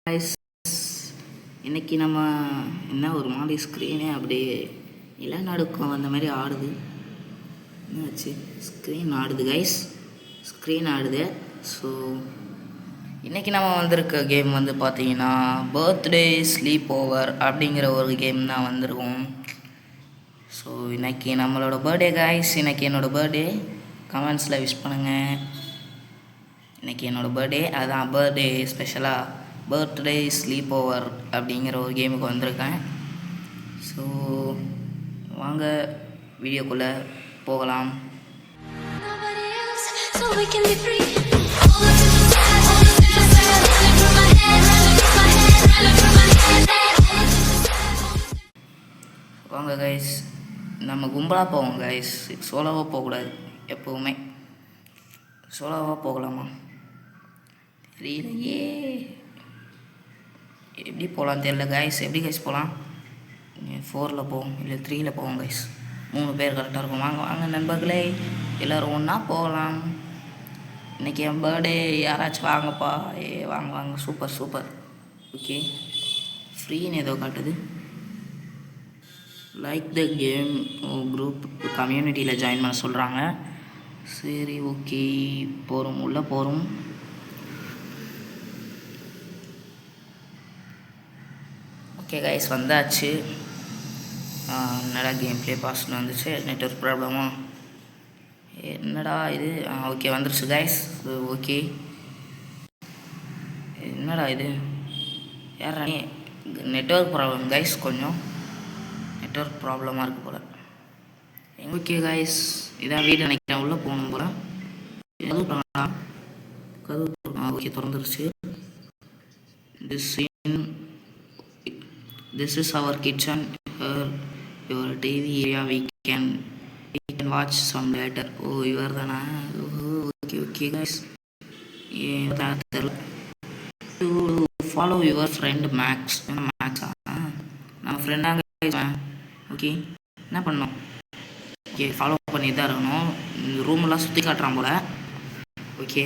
Guys, இன்னைக்கு நம்ம என்ன ஒரு மாதிரி ஸ்க்ரீனே அப்படியே நிலநடுக்கம் அந்த மாதிரி ஆடுது. என்னாச்சு? ஸ்க்ரீன் ஆடுது கைஸ், ஸ்க்ரீன் ஆடுது. ஸோ இன்றைக்கி நம்ம வந்திருக்க கேம் வந்து பார்த்தீங்கன்னா பர்த்டே ஸ்லீப் ஓவர் அப்படிங்கிற ஒரு கேம் தான் வந்திருக்கோம். ஸோ இன்றைக்கி நம்மளோட பர்த்டே கைஸ், இன்றைக்கி என்னோடய பர்த்டே. கமெண்ட்ஸில் விஷ் பண்ணுங்கள். இன்றைக்கி என்னோடய பர்த்டே, அதுதான் பர்த்டே ஸ்பெஷலாக பர்த்டே ஸ்லீப் ஓவர் அப்படிங்கிற ஒரு கேமுக்கு வந்திருக்கேன். ஸோ வாங்க வீடியோக்குள்ளே போகலாம். வாங்க கைஸ், நம்ம கும்பலாக போவோம் கைஸ், சோலோவாக போகக்கூடாது. எப்போவுமே சோலோவாக போகலாமா தெரியலையே, எப்படி போகலாம் தெரியல கைஸ். எப்படி கைஸ் போகலாம்? 4ல் போவோம், இல்லை 3ல் போவோம் கைஸ். 3 பேர் கரெக்டாக இருக்கும். வாங்க வாங்க நண்பர்களே, எல்லோரும் ஒன்றா போகலாம். இன்றைக்கி என் பர்த்டே, யாராச்சும் வாங்கப்பா. வாங்க வாங்க, சூப்பர் சூப்பர். ஓகே, ஃப்ரீன்னு ஏதோ காட்டுது. லைக் த கேம் குரூப் கம்யூனிட்டியில் ஜாயின் பண்ண சொல்கிறாங்க. சரி ஓகே, போகிறோம், உள்ளே போகிறோம். ஓகே கைஸ், வந்தாச்சு. என்னடா கேம் ப்ளே பாஸ்ன்னு வந்துச்சு, நெட்வொர்க் ப்ராப்ளமா என்னடா இது? ஓகே வந்துருச்சு கைஸ். ஓகே, என்னடா இது? யாரா நீ? நெட்வொர்க் ப்ராப்ளம் கைஸ், கொஞ்சம் நெட்வொர்க் ப்ராப்ளமாக இருக்குது போல். ஓகே கைஸ், இதான் வீடு நினைக்கிறேன். உள்ளே போகணும் போல். கதவு okay திறந்துருச்சு. This is our kitchen. Here your TV area. We can watch some later. Oh, you are தானா? Okay guys. To follow your friend Max. Max நம்ம ஃப்ரெண்டாங்க guys. ஓகே, என்ன பண்ணோம்? ஓகே, ஃபாலோ பண்ணி தான் இருக்கணும். ரூமெல்லாம் சுற்றி காட்டுறான் போல். ஓகே,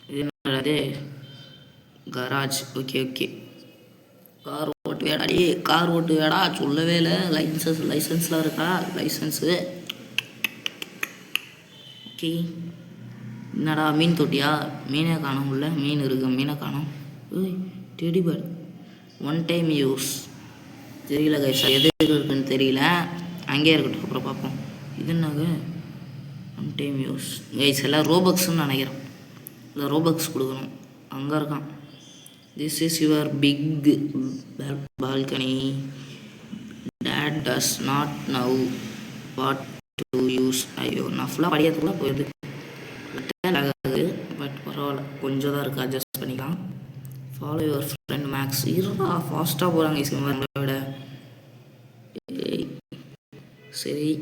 இது என்னது? கராஜ். ஓகே ஓகே, கார் ஓட்டு வேடாடி, கார் ஓட்டு வேடா, சொல்லவே இல்லை. லைசன்ஸ்லாம் இருக்கா? லைசன்ஸு. ஓகே, என்னடா மீன் தொட்டியா? மீனே காணும் உள்ள. மீன் இருக்கு, மீனை காணும். ஓய், டெடி பேர்ட். 1 time use. தெரியல கைஸ், எது இருக்குன்னு தெரியல. அங்கேயே இருக்கட்டும், அப்புறம் பார்ப்போம். இது என்னங்க? 1 டைம் யூஸ் கைஸ். எல்லாம் ரோபக்ஸ்ன்னு நினைக்கிறேன். இல்லை ரோபக்ஸ் கொடுக்கணும். அங்கே இருக்கான். This is your big balcony. Dad does not know what to use. ஐயோ, நான் ஃபுல்லாக படிக்கிறதுக்குள்ளே போயிடுது. ஆகாது, பட் பரவாயில்ல, கொஞ்சம் தான் இருக்குது, அட்ஜஸ்ட் பண்ணிக்கலாம். Follow your friend Max. இருடா, ஃபாஸ்ட்டாக போகிறாங்க இவங்களை விட. சரி,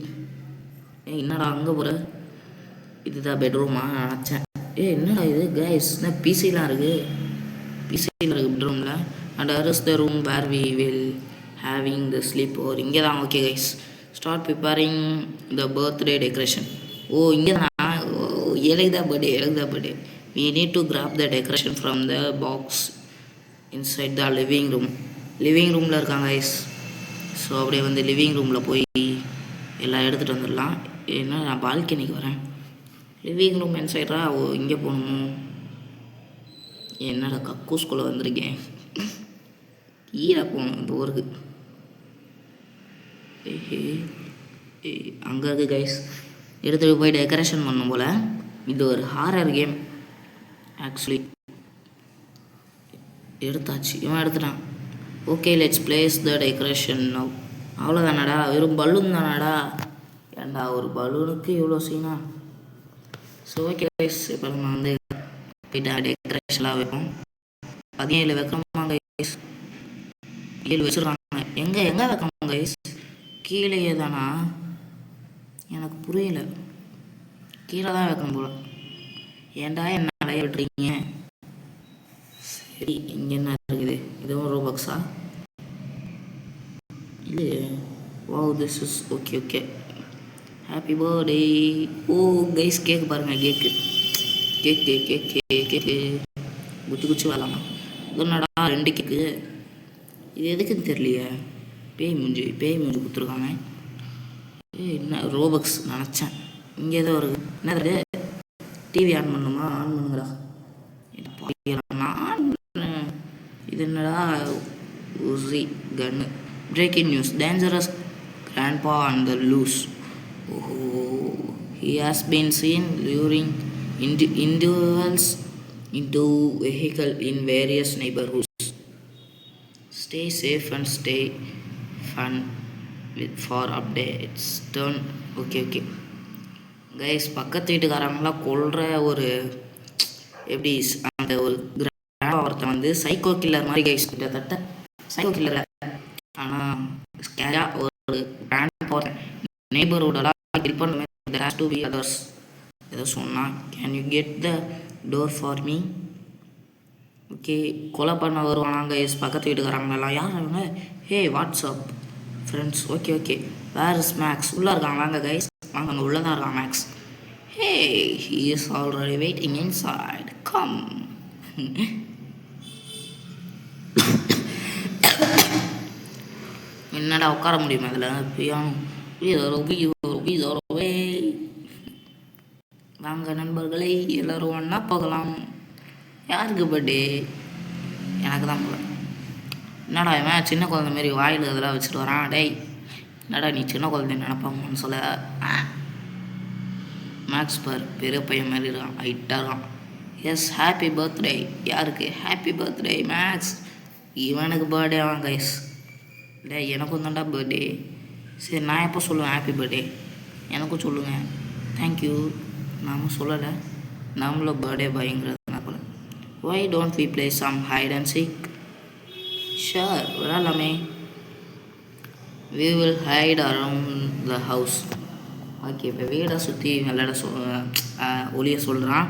என்னடா அங்கே போகிற? இதுதான் பெட்ரூமா நினச்சேன். என்னடா இது கைஸ்? என்ன பிசிலாம் இருக்குது? பிசியில் இருக்குது பெட்ரூமில். And here's the room where we will having the sleepover. இங்கே தான். Okay guys, start preparing the birthday decoration. ஓ, இங்கே தான். எனக்கு தான் birthday. We need to grab the decoration from the box inside the living room. Living ரூமில் இருக்காங்க guys. So அப்படியே வந்து லிவிங் ரூமில் போய் எல்லாம் எடுத்துகிட்டு வந்துடலாம். என்ன, நான் பால்கனிக்கு வரேன். Living room இன்சைட்ரா? ஓ, இங்கே போகணுமோ? என்னடா கக்கூஸ்குள்ளே வந்திருக்கேன். கீழே போகணும் இந்த ஊருக்கு. அங்கே இருக்குது கைஸ். எடுத்துகிட்டு போய் டெக்கரேஷன் பண்ணும் போல். இது ஒரு ஹாரர் கேம் ஆக்சுவலி. எடுத்தாச்சு, இவன் எடுத்துட்டான். Okay, let's place the decoration now. அவ்வளோதானடா? வெறும் பலூன் தானடா? ஏண்டா ஒரு பலூனுக்கு இவ்வளோ சீனா? ஸோ ஓகே கைஸ், இப்போ நம்ம வந்து டெக்கரேஷன்லாம் வைப்போம். 17 வைக்கிறோமா கைஸ்? 7 வச்சுருக்காங்க. எங்கே வைக்கணும் கைஸ்? கீழேயே தானா? எனக்கு புரியல. கீழே தான் வைக்கணும் போல. ஏன்டா என்ன அலைய விட்டுறீங்க? சரி, இங்கே என்ன இருக்குது? இதுவும் ரோபாக்ஸா? இல்லையே. Wow, this is okay. Happy birthday. Oh guys, cake பாருங்கள். கேக்கு குச்சி வரலாமா? என்னடா 2 கேக்கு, இது எதுக்குன்னு தெரியலையே. பேய் மூஞ்சி கொடுத்துருக்காங்க. என்ன ரோபக்ஸ் நினச்சேன். இங்கே ஏதோ வருது. என்ன டிவி ஆன் பண்ணுமா? ஆன் பண்ணுங்கடா. இது என்னடா? உசி கன்னு. Breaking news, dangerous grandpa on the loose. He has been seen luring individuals into vehicle in various neighborhoods. Stay safe and stay fun for updates. Turn okay. Guys, பக்கத்து வீட்டுக்காரங்களாம் கொள்கிற ஒரு எப்படி அந்த ஒரு ஒருத்தன் வந்து சைக்கோ கில்லர் மாதிரி கைஸ், கிட்டத்தட்ட சைக்கோ கில்லர். ஆனால் ஸ்கேராக ஒரு நெய்பர்ஹுடெல்லாம் ஹெல்ப் பண்ணுமே. there has to be others. ஏதோ சொன்னால் can you get the door for me? Okay, கொலை பண்ண வருவாங்க கைஸ் பக்கத்து வீட்டுக்காரங்களெல்லாம். யார் அவங்க? Hey what's up friends. Okay where is Max? உள்ளே இருக்காங்க. வாங்க கைஸ், வாங்க, அங்கே உள்ளே தான் இருக்கான் Max. Hey, he is already waiting inside. come. என்னடா உட்கார முடியுமா இதில்? பியானோ. வாங்க நண்பர்களே, எல்லோரும் ஒன்றா போகலாம். யாருக்கு பர்த்டே? எனக்கு தான் போல. என்னடா இவன் சின்ன குழந்தை மாரி வாயில் இதெல்லாம் வச்சுட்டு வரான். டேய், என்னடா நீ சின்ன குழந்தை நினைப்பாங்கன்னு சொல்ல. மேக்ஸ் பார், பெரிய பையன் மாதிரி இருக்கான், ஹைட்டாக இருக்கான். Yes, happy birthday. யாருக்கு ஹாப்பி பர்த்டே? மேக்ஸ். இவனுக்கு பர்த்டே அவன் கைஸ். டே, எனக்கும் தான்டா பர்த்டே. சரி, நான் எப்போ சொல்லுவேன் ஹாப்பி பர்த்டே? எனக்கும் சொல்லுங்கள். தேங்க்யூ. நாம சொல்லலை, நம்மளும் பர்த்டே பாய்ங்கிறதுனா போல. Why don't we play some hide and seek? Sure, விளாட்லாமே. We will hide around the house. Okay, இப்போ வீடை சுற்றி விளையாட ஒளிய சொல்கிறான்.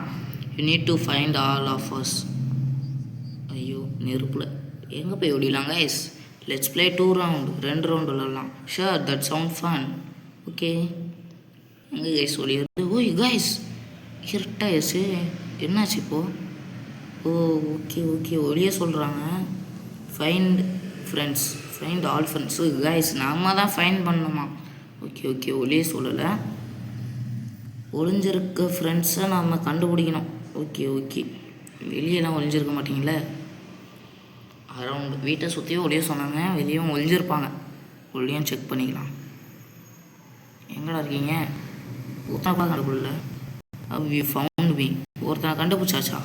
You need to find all of us. ஐயோ, நெருப்பில் எங்கே போய் ஓடிலாம் guys? Let's play 2 round. 2 round விளாட்லாம். Sure, that sound fun. Okay, எங்கே கைஸ் ஒளியாது? ஓய் கைஸ், இருட்டாயிடுச்சு. என்னாச்சு இப்போது? ஓ ஓகே ஒளிய சொல்கிறாங்க. Find friends, find all friends. Guys, நம்ம தான் ஃபைண்ட் பண்ணணுமா? ஓகே ஒளிய சொல்லலை. ஒளிஞ்சிருக்க ஃப்ரெண்ட்ஸை நம்ம கண்டுபிடிக்கணும். ஓகே வெளியெல்லாம் ஒளிஞ்சிருக்க மாட்டிங்களே. அரவுண்ட் வீட்டை சுற்றியும் ஒளிய சொன்னாங்க, வெளியும் ஒளிஞ்சிருப்பாங்க. ஒளியும் செக் பண்ணிக்கலாம். எங்கடா இருக்கீங்க? ஒருத்தனை கண்டுபிடல. We found me. ஒருத்தனை கண்டுபிடிச்சாச்சா?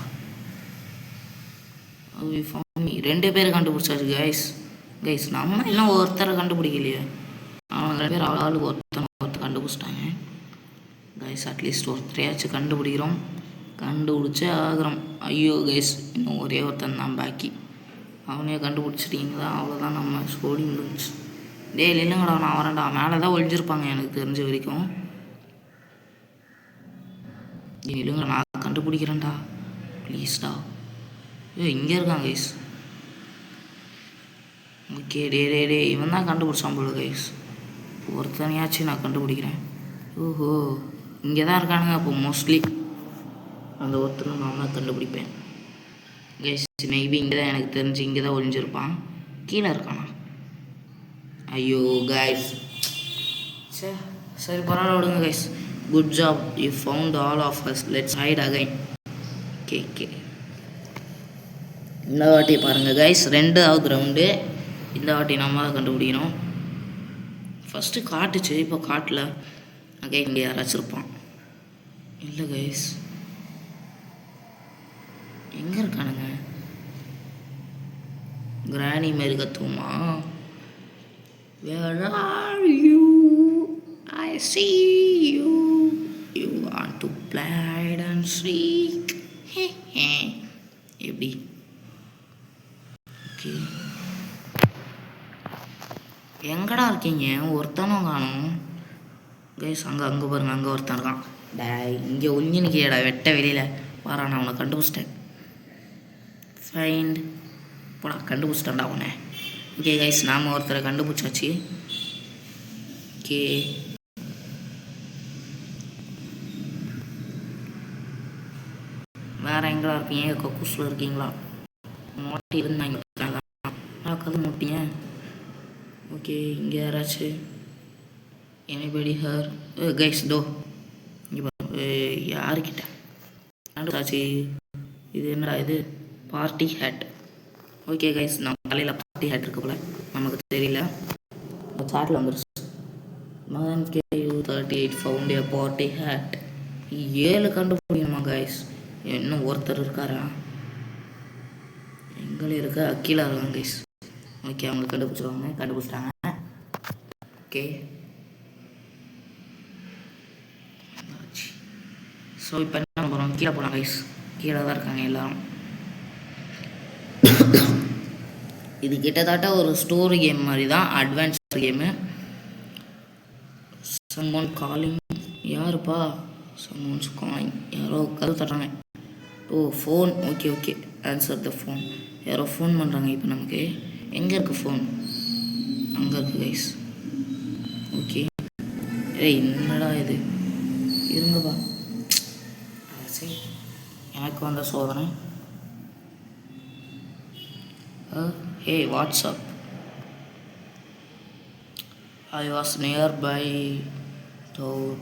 We found me. 2 பேர் கண்டுபிடிச்சாச்சு கைஸ். நம்ம இன்னும் ஒருத்தரை கண்டுபிடிக்கலையே. அவங்க 2 பேர் ஆளுக்கு ஒருத்தர் கண்டுபிடிச்சிட்டாங்க கைஸ். அட்லீஸ்ட் ஒருத்தரையாச்சும் கண்டுபிடிக்கிறோம், கண்டுபிடிச்சே ஆகிறோம். ஐயோ கைஸ், இன்னும் ஒரே ஒருத்தன் தான் பாக்கி. அவனையே கண்டுபிடிச்சிட்டிங்களா? அவ்வளோதான், நம்ம ஸ்கோடி முடிஞ்சு. இல்லைங்கடா, நான் வரேன்டா. மேலே தான் ஒழிஞ்சிருப்பாங்க எனக்கு தெரிஞ்ச வரைக்கும். இல்லைங்க, நான் கண்டுபிடிக்கிறேன்டா, ப்ளீஸ்டா. இங்கே இருக்கான் கைஸ். ஓகே, டே இவன் தான் கண்டுபிடிச்சான் போல கைஸ். ஒருத்தனையாச்சும் நான் கண்டுபிடிக்கிறேன். ஓஹோ, இங்கே தான் இருக்கானுங்க. அப்போ மோஸ்ட்லி அந்த ஒருத்தனை நான் தான் கண்டுபிடிப்பேன் கைஸ். மேபி இங்கே தான், எனக்கு தெரிஞ்சு இங்கே தான் ஒழிஞ்சிருப்பான். கீழே இருக்கானா? ஐயோ கைஸ், சரி பரவாயில்ல, விடுங்க guys. Good job, you found all of us. Let's hide again. Okay, இந்த வாட்டி பாருங்கள் கைஸ், 2வது ரவுண்டு. இந்த வாட்டி நம்ம தான் கண்டுபிடிக்கணும். ஃபஸ்ட்டு காட்டுச்சு, இப்போ காட்டில். அகைன் இங்கே யாராச்சும் இருப்பான். இல்லை கைஸ், எங்கே இருக்கானுங்க? கிராணி மாரி கத்துவோமா? Where are you? I see you. You want to play and seek. எப்படி? ஓகே, எங்கடா இருக்கீங்க? ஒருத்தனும் காணும் கைஸ். அங்கே பாருங்க, அங்கே ஒருத்தன் இருக்கான். டேய், இங்கே ஒழிஞ்சு நிற்கியடா வெட்ட வெளியில். வாரா, நான் உன்னை கண்டுபிடிச்சிட்டேன். ஃபைண்ட் போடா, கண்டுபிடிச்சிட்டேன்டா உன்னை. ஓகே கைஸ், நாம் ஒருத்தரை கண்டுபிடிச்சாச்சு. ஓகே, எங்கடா இருப்பீங்க? கக்கூஸில் இருக்கீங்களா? மாட்டி இருந்தாங்க கதை மூட்டிங்க. ஓகே, இங்கே யாராச்சும் எனிபடி ஹர் கைஸ் டோ இங்கே யாருக்கிட்ட ஆச்சு? இது என்னடா இது? Party had. ஓகே கைஸ், நம்ம தலையில் பார்ட்டி ஹேட் இருக்கு போல, நமக்கு தெரியல. இந்த சாட்டில் வந்துருச்சு. மகன் KU38 found a party hat. 7 கண்டுபிடிக்கணுமா கைஸ்? இன்னும் ஒருத்தர் இருக்காரா? எங்களே இருக்க கீழே இருக்காங்க கைஸ். ஓகே, அவங்க கண்டுபிடிச்சிட்டாங்க. ஓகே, ஸோ இப்போ என்ன பண்ணுறோம்? கீழே போகலாம் கைஸ். கீழே தான் இருக்காங்க எல்லாரும். இது கிட்டத்தட்ட ஒரு ஸ்டோரி கேம் மாதிரி தான், அட்வென்ச்சர் கேமு. Someone calling. யாருப்பா? Someone's calling. யாரோ கதவு தட்டுறாங்க. Oh, phone. Okay okay, answer the phone. யாரோ ஃபோன் பண்ணுறாங்க. இப்போ நமக்கு எங்கே இருக்குது ஃபோன்? அங்கே இருக்குது கைஸ். ஓகே, ஏய் என்னடா இது? இருங்கப்பா, சரி எனக்கு வந்த சோதனை. ஹே WhatsApp, I was nearby told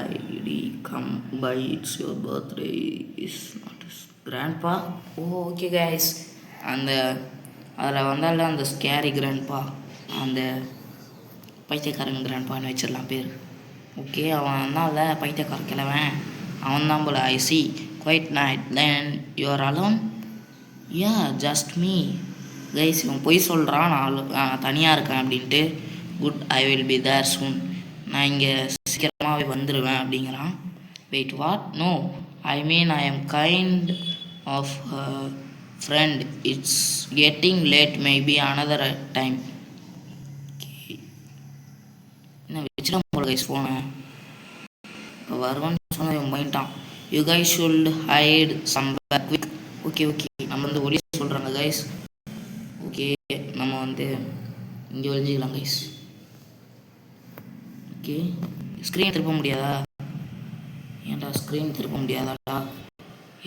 ID come by, it's your birthday is not his grandpa. Oh okay guys, அந்த அதில் வந்தால அந்த ஸ்கேரி கிராண்ட்பா, அந்த பைத்தியக்காரன் கிராண்ட்பான்னு வச்சிடலாம் பேர். ஓகே, அவன் தான் இல்லை பைத்தியக்கார கிழவன், அவன் தான் போல. I see quite night then you're alone. Yeah just me. Guys, இவன் பொய் சொல்கிறான், நான் தனியாக இருக்கேன் அப்படின்ட்டு. Good, I will be there soon. நான் இங்கே சீக்கிரமாகவே வந்துடுவேன் அப்படிங்கிறான். Wait, what? No, I mean I am kind of friend. It's getting late, maybe another time. என்ன வச்சுலாம் போல கைஸ் ஃபோனை. இப்போ வருவான்னு சொன்னால் இவன் போயிட்டான். You guys should hide somewhere quick. Okay okay, நம்ம வந்து ஒளி சொல்கிறாங்க கைஸ். ஓகே, நம்ம வந்து இங்கே ஒழிஞ்சிக்கலாம் கைஸ். ஓகே, ஸ்க்ரீன் திருப்ப முடியாதா? ஏன்டா ஸ்க்ரீன் திருப்ப முடியாதாடா?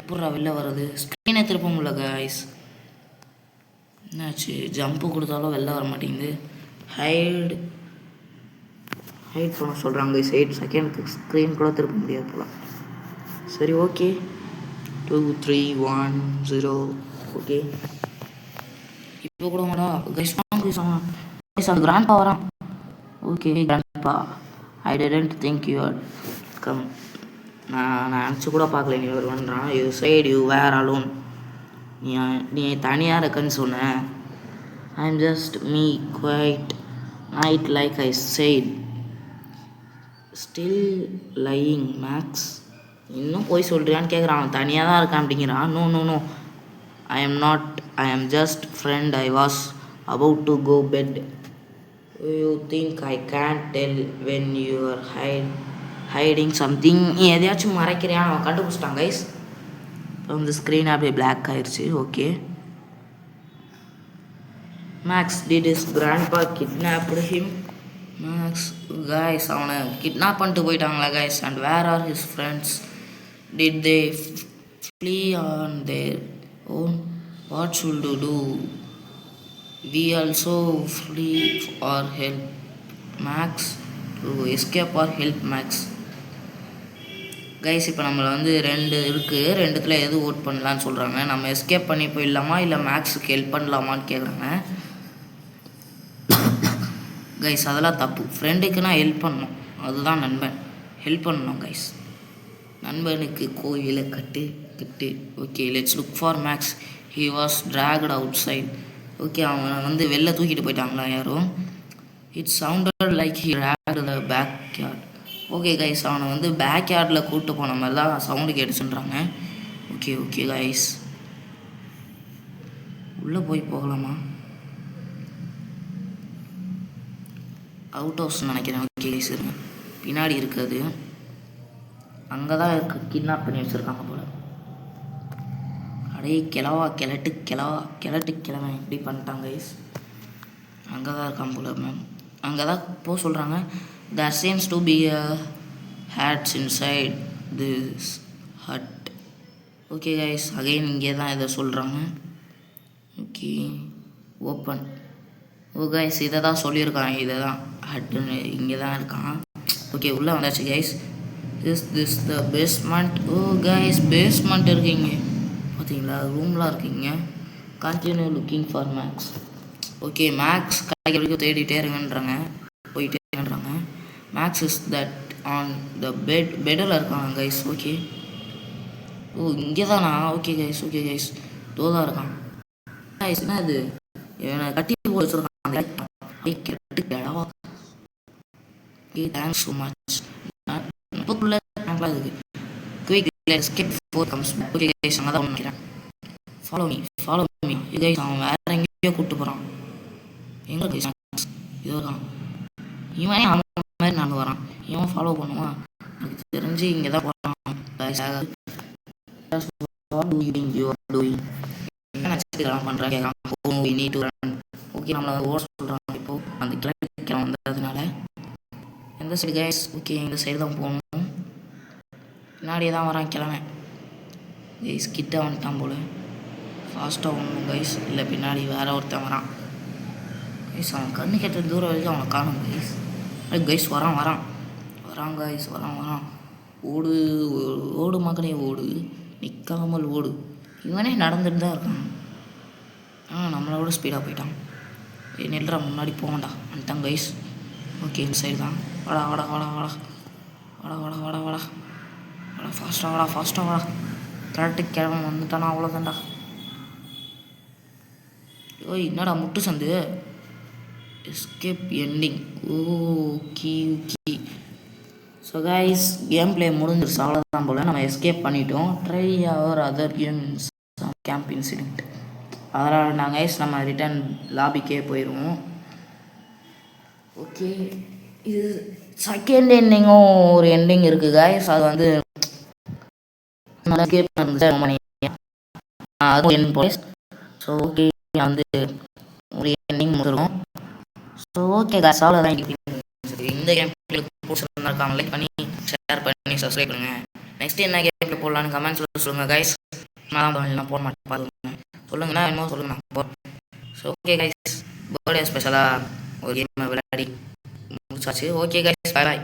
எப்படா வெளில வர்றது? ஸ்க்ரீனை திருப்ப முடியல கைஸ். என்னாச்சு? ஜம்ப்பு கொடுத்தாலும் வெளில வர மாட்டேங்குது. ஹைட் பண்ண சொல்கிறாங்க கைஸ். 8 செகண்டுக்கு ஸ்க்ரீன் கூட திருப்ப முடியாது போல. சரி ஓகே, 2 3 1 0. ஓகே, இப்போ கூட மாடா கைஸ் அந்த கிராண்ட்பா வரான். Okay grandpa, I didn't think you are come. நான் நினச்சி கூட பார்க்கல நீ வருவான்றான். You said you were alone. நீ தனியாக இருக்கன்னு சொன்னேன். I am just me quite night like I said. Still lying Max. இன்னும் போய் சொல்கிறியான்னு கேட்குறான். அவன் தனியாக தான் இருக்கான் அப்படிங்கிறான். No no no, I am not, I am just friend. I was about to go bed. You think I can't tell when you are hiding something? நீ எதையாச்சும் மறைக்கிறியா? அவன் கண்டுபிடிச்சிட்டான் கைஸ். இப்போ வந்து ஸ்க்ரீன் அப்படியே பிளாக் ஆயிடுச்சு. Okay, Max did his grandpa kidnapped him? Max guys அவனை kidnap பண்ணிட்டு போயிட்டாங்களா guys? and where are his friends? Did they flee on their own? What should we do? We also flee or help Max to escape or help Max. Guys, இப்போ நம்மளை வந்து 2 இருக்குது, 2த்துல எது vote பண்ணலான்னு சொல்கிறாங்க. நம்ம எஸ்கேப் பண்ணி போயிடலாமா இல்லை மேக்ஸுக்கு ஹெல்ப் பண்ணலாமான்னு கேட்குறாங்க கைஸ். அதெல்லாம் தப்பு. ஃப்ரெண்டுக்கு நான் ஹெல்ப் பண்ணணும், அதுதான் நண்பன். ஹெல்ப் பண்ணணும் கைஸ். நண்பனுக்கு கோயிலை கட்டு. Okay, let's look for Max. He was dragged outside. Okay, அவனை வந்து வெளில தூக்கிட்டு போயிட்டாங்களா யாரோ? It sounded like he dragged the backyard. Okay guys, அவனை வந்து பேக் யார்டில் கூப்பிட்டு போன மாதிரி தான் சவுண்டு கேட்டுச்சுன்றாங்க. ஓகே ஓகே கைஸ், உள்ளே போய் போகலாமா? அவுட் ஹவுஸ் நினைக்கிறேன். ஓகே கைஸ், இருங்க, பின்னாடி இருக்கிறது அங்கே தான் இருக்கு. கிட்னாப் பண்ணி வச்சுருக்காங்க போல். அடே கிழவா, கிழட்டு கிழவன் இப்படி பண்ணிட்டாங்க கைஸ். அங்கே தான் இருக்கான் போல் மேம். அங்கே தான் போக சொல்கிறாங்க. there seems to be a hats inside this hut. Okay guys, again இங்கே தான் இதை சொல்கிறாங்க. Okay, open. ஓ கைஸ், இதை தான் சொல்லியிருக்கான். இதை தான் ஹட்டுன்னு இங்கே தான் இருக்கான். ஓகே, உள்ளே வந்தாச்சு guys. This the basement. Oh guys, basement இருக்கீங்க பார்த்தீங்களா, ரூம்லாம் இருக்கீங்க. Continue looking for Max. Okay, Max கிடைக்க வரைக்கும் தேடிட்டே இருங்கன்றாங்க, போயிட்டே இருங்கன்றாங்க. Max is that on the பெட்டில் இருக்காங்க கைஸ். ஓகே, ஓ இங்கே தானா? ஓகே கைஸ், ஓகே கைஸ், தோதான் இருக்கான் கைஸ். என்ன இது, இவனை கட்டி வச்சுருக்கான். Okay, thanks so much. நமக்குள்ள இருக்குது quick escape for comes. Okay guys, அங்கே தான் நினைக்கிறேன். Follow me guys. அவன் வேற எங்கேயோ கூப்பிட்டு போகிறான். எங்கே கைஸ்? இது வரான். இவன் அவன் மாதிரி நான் வரான். இவன் ஃபாலோ பண்ணுவான் எனக்கு தெரிஞ்சு. இங்கே தான் போகிறான். என்ன பண்ணுறான் கேட்கான். ஓகே, நம்மளை ஓட சொல்கிறான். இப்போ அந்த கிளம்பி வந்ததுனால எந்த சைடு கைஸ்? ஓகே, இந்த சைடு தான் போகணும். பின்னாடியே தான் வரான் கிழமை கைஸ். கிட்ட வந்துட்டான் போல். ஃபாஸ்ட்டாக ஒன்றும் கைஸ். இல்லை, பின்னாடி வேற ஒருத்தன் வரான் கைஸ். அவன் கண்ணு கேட்ட தூரம் வரைக்கும் அவனை காணும் கைஸ். கைஸ் வரான் கைஸ், வரான். ஓடு மகனே ஓடு, நிற்காமல் ஓடு. இவனே நடந்துட்டு தான் இருக்கான். நம்மளோட ஸ்பீடாக போயிட்டான். நெல்றா, முன்னாடி போகண்டா. வந்துட்டான் கைஸ். ஓகே, இந்த சைடு தான். வாடா ஃபாஸ்ட்டாக வாடா. கரெக்டுக்கு கிழமை வந்துட்டானா, அவ்வளோதான்டா. ஓய், என்னடா முட்டு சந்து. Escape ending. Okay. So guys, game play முடிஞ்சிருச்சு, அவ்வளோதான் போல். நம்ம எஸ்கேப் பண்ணிட்டோம். Try our other games camp incident. அதனால் நாங்கள் கைஸ் நம்ம ரிட்டர்ன் லாபிக்கே போயிடுவோம். ஓகே, இது செகண்ட் எண்டிங்கும் ஒரு எண்டிங் இருக்குது கைஸ். அது வந்து நல்லா எஸ்கேப் இருந்துச்சு. அதுவும் எண்டிங் போல. ஸோ ஓகே, வந்து ஒரு எண்டிங் முடிச்சிருக்கோம். ஸோ ஓகே கைஸ், அவ்வளோதான். இந்த கேம் பிடிச்சிருந்தாருக்காங்க லைக் பண்ணி, ஷேர் பண்ணி, சப்ஸ்கிரைப் பண்ணுங்கள். நெக்ஸ்ட் என்ன கேம் போடலான்னு கமெண்ட்ஸில் சொல்லுங்கள் கைஸ். நான் போட மாட்டேன், பார்த்துக்கோங்க. சொல்லுங்கண்ணா, என்னமோ சொல்லுங்கண்ணா. ஸோ ஓகே கைஸ், பர்த்டே ஸ்பெஷலாக ஒரு கேம் விளையாடி முடிச்சாச்சு. Okay guys, bye bye.